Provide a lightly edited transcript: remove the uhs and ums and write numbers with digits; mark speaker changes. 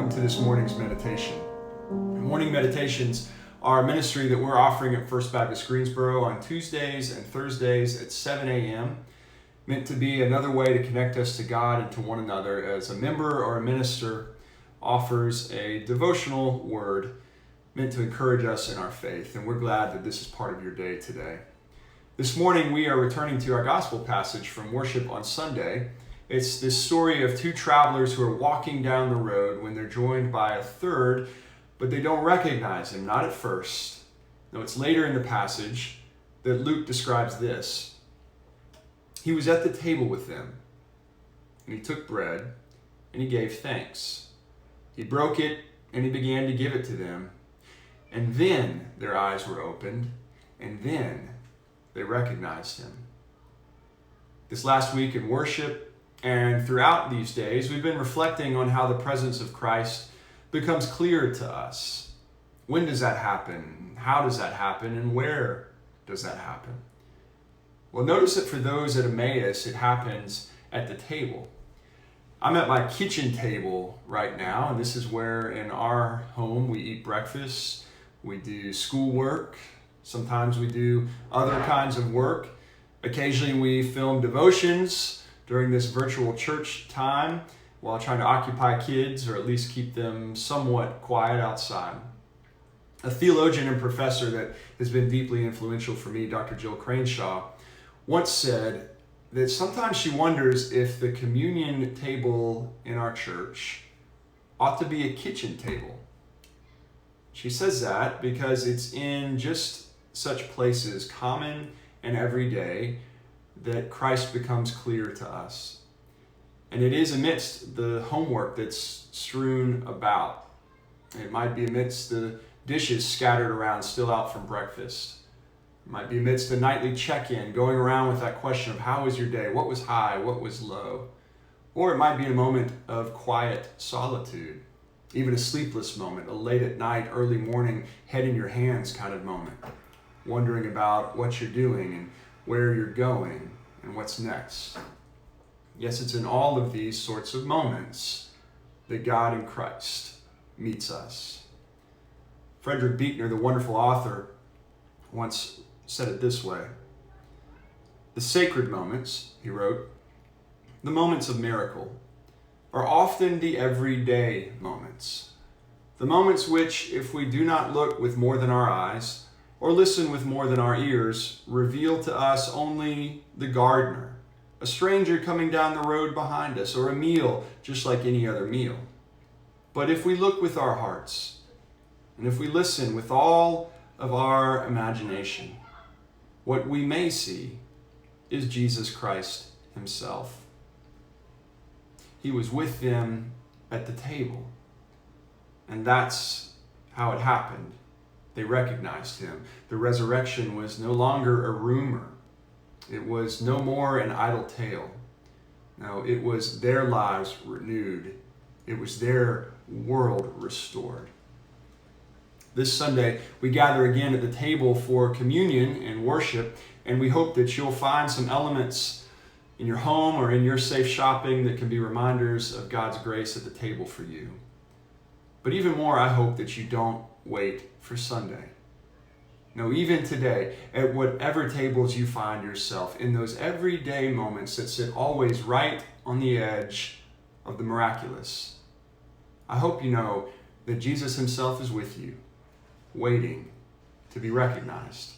Speaker 1: welcome to this morning's meditation. Morning meditations are a ministry that we're offering at First Baptist Greensboro on Tuesdays and Thursdays at 7 a.m., meant to be another way to connect us to God and to one another as a member or a minister offers a devotional word meant to encourage us in our faith, and we're glad that this is part of your day today. This morning we are returning to our gospel passage from worship on Sunday. It's this story of two travelers who are walking down the road when they're joined by a third, but they don't recognize him, not at first. No, it's later in the passage that Luke describes this. He was at the table with them, and he took bread, and he gave thanks. He broke it, and he began to give it to them. And then their eyes were opened, and then they recognized him. This last week in worship, and throughout these days, we've been reflecting on how the presence of Christ becomes clear to us. When does that happen? How does that happen? And where does that happen? Well, notice that for those at Emmaus, it happens at the table. I'm at my kitchen table right now, and this is where in our home we eat breakfast, we do schoolwork, sometimes we do other kinds of work. Occasionally we film devotions during this virtual church time while trying to occupy kids or at least keep them somewhat quiet outside. A theologian and professor that has been deeply influential for me, Dr. Jill Craneshaw, once said that sometimes she wonders if the communion table in our church ought to be a kitchen table. She says that because it's in just such places, common and everyday, that Christ becomes clear to us. And it is amidst the homework that's strewn about. It might be amidst the dishes scattered around still out from breakfast. It might be amidst the nightly check-in, going around with that question of how was your day? What was high? What was low? Or it might be a moment of quiet solitude, even a sleepless moment, a late at night, early morning, head in your hands kind of moment, wondering about what you're doing and where you're going and what's next. Yes, it's in all of these sorts of moments that God in Christ meets us. Frederick Buechner, the wonderful author, once said it this way. The sacred moments, he wrote, the moments of miracle, are often the everyday moments. The moments which, if we do not look with more than our eyes, or listen with more than our ears, reveal to us only the gardener, a stranger coming down the road behind us, or a meal just like any other meal. But if we look with our hearts, and if we listen with all of our imagination, what we may see is Jesus Christ himself. He was with them at the table, and that's how it happened. They recognized him. The resurrection was no longer a rumor. It was no more an idle tale. No, it was their lives renewed. It was their world restored. This Sunday, we gather again at the table for communion and worship, and we hope that you'll find some elements in your home or in your safe shopping that can be reminders of God's grace at the table for you. But even more, I hope that you don't wait for Sunday. No, even today, at whatever tables you find yourself, in those everyday moments that sit always right on the edge of the miraculous, I hope you know that Jesus himself is with you, waiting to be recognized.